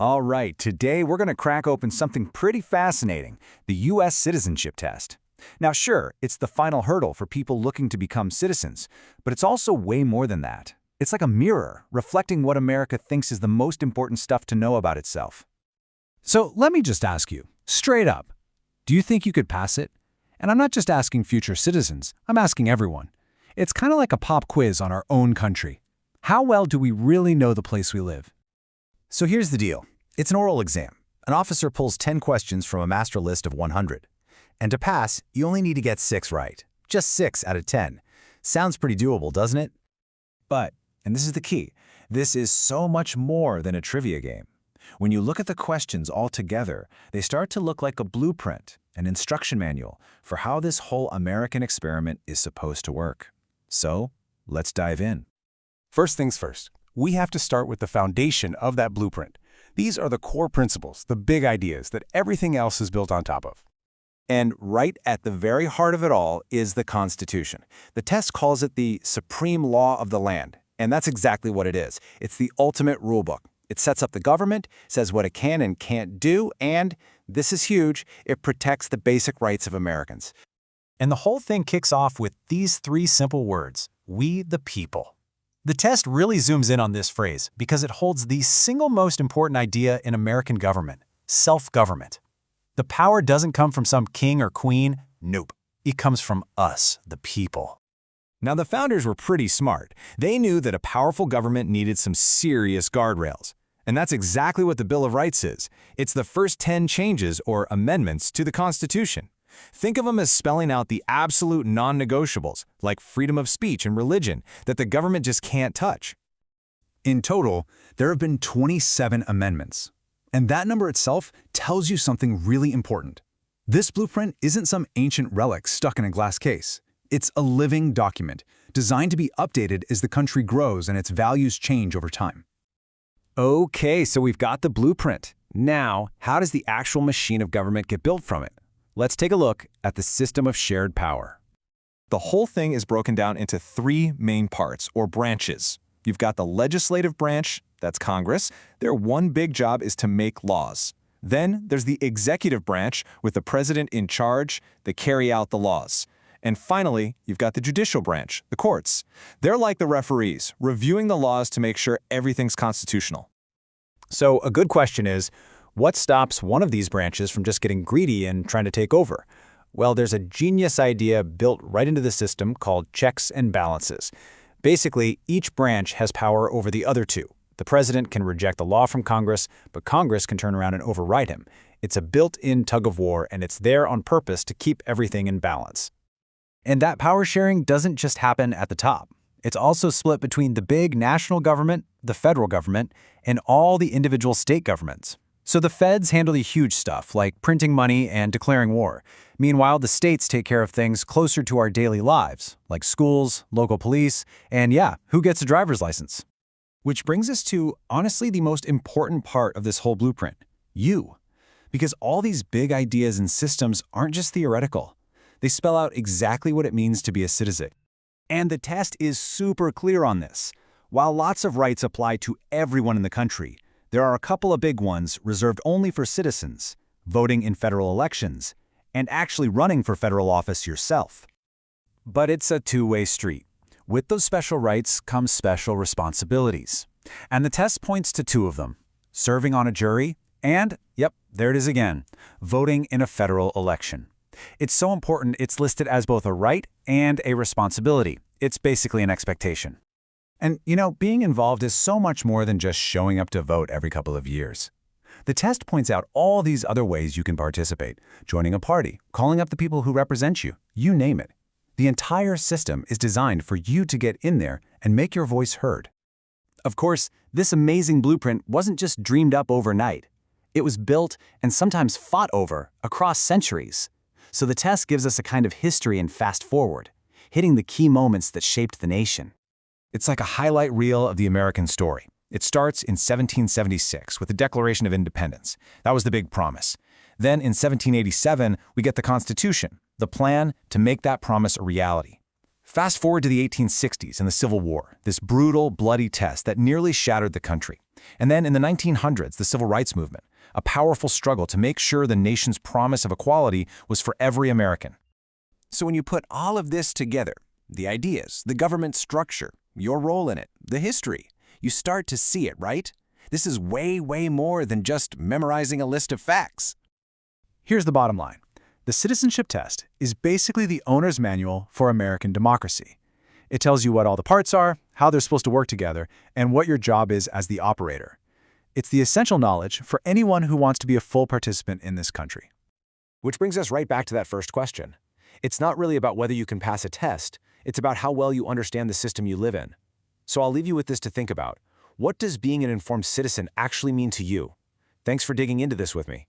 All right, today we're going to crack open something pretty fascinating, the U.S. citizenship test. Now sure, it's the final hurdle for people looking to become citizens, but it's also way more than that. It's like a mirror, reflecting what America thinks is the most important stuff to know about itself. So let me just ask you, straight up, do you think you could pass it? And I'm not just asking future citizens, I'm asking everyone. It's kind of like a pop quiz on our own country. How well do we really know the place we live? So here's the deal. It's an oral exam. An officer pulls 10 questions from a master list of 100. And to pass, you only need to get 6 right. Just 6 out of 10. Sounds pretty doable, doesn't it? But, and this is the key, this is so much more than a trivia game. When you look at the questions all together, they start to look like a blueprint, an instruction manual for how this whole American experiment is supposed to work. So, let's dive in. First things first, we have to start with the foundation of that blueprint. These are the core principles, the big ideas that everything else is built on top of. And right at the very heart of it all is the Constitution. The test calls it the supreme law of the land, and that's exactly what it is. It's the ultimate rulebook. It sets up the government, says what it can and can't do, and, this is huge, it protects the basic rights of Americans. And the whole thing kicks off with these 3 simple words, we the people. The test really zooms in on this phrase because it holds the single most important idea in American government, self-government. The power doesn't come from some king or queen, nope. It comes from us, the people. Now the founders were pretty smart. They knew that a powerful government needed some serious guardrails. And that's exactly what the Bill of Rights is. It's the first 10 changes or amendments to the Constitution. Think of them as spelling out the absolute non-negotiables, like freedom of speech and religion, that the government just can't touch. In total, there have been 27 amendments. And that number itself tells you something really important. This blueprint isn't some ancient relic stuck in a glass case. It's a living document, designed to be updated as the country grows and its values change over time. Okay, so we've got the blueprint. Now, how does the actual machine of government get built from it? Let's take a look at the system of shared power. The whole thing is broken down into 3 main parts, or branches. You've got the legislative branch, that's Congress. Their one big job is to make laws. Then there's the executive branch with the president in charge that carry out the laws. And finally, you've got the judicial branch, the courts. They're like the referees, reviewing the laws to make sure everything's constitutional. So a good question is, what stops one of these branches from just getting greedy and trying to take over? Well, there's a genius idea built right into the system called checks and balances. Basically, each branch has power over the other 2. The president can reject a law from Congress, but Congress can turn around and override him. It's a built-in tug-of-war, and it's there on purpose to keep everything in balance. And that power sharing doesn't just happen at the top. It's also split between the big national government, the federal government, and all the individual state governments. So the feds handle the huge stuff, like printing money and declaring war. Meanwhile, the states take care of things closer to our daily lives, like schools, local police, and yeah, who gets a driver's license? Which brings us to, honestly, the most important part of this whole blueprint, you. Because all these big ideas and systems aren't just theoretical. They spell out exactly what it means to be a citizen. And the test is super clear on this. While lots of rights apply to everyone in the country, there are a couple of big ones reserved only for citizens, voting in federal elections, and actually running for federal office yourself. But it's a two-way street. With those special rights comes special responsibilities. And the test points to 2 of them, serving on a jury and, yep, there it is again, voting in a federal election. It's so important it's listed as both a right and a responsibility. It's basically an expectation. And, you know, being involved is so much more than just showing up to vote every couple of years. The test points out all these other ways you can participate, joining a party, calling up the people who represent you, you name it. The entire system is designed for you to get in there and make your voice heard. Of course, this amazing blueprint wasn't just dreamed up overnight. It was built and sometimes fought over across centuries. So the test gives us a kind of history and fast forward, hitting the key moments that shaped the nation. It's like a highlight reel of the American story. It starts in 1776 with the Declaration of Independence. That was the big promise. Then in 1787, we get the Constitution, the plan to make that promise a reality. Fast forward to the 1860s and the Civil War, this brutal, bloody test that nearly shattered the country. And then in the 1900s, the Civil Rights Movement, a powerful struggle to make sure the nation's promise of equality was for every American. So when you put all of this together, the ideas, the government structure, your role in it, the history, you start to see it, right? This is way, way more than just memorizing a list of facts. Here's the bottom line. The citizenship test is basically the owner's manual for American democracy. It tells you what all the parts are, how they're supposed to work together, and what your job is as the operator. It's the essential knowledge for anyone who wants to be a full participant in this country. Which brings us right back to that first question. It's not really about whether you can pass a test, it's about how well you understand the system you live in. So I'll leave you with this to think about. What does being an informed citizen actually mean to you? Thanks for digging into this with me.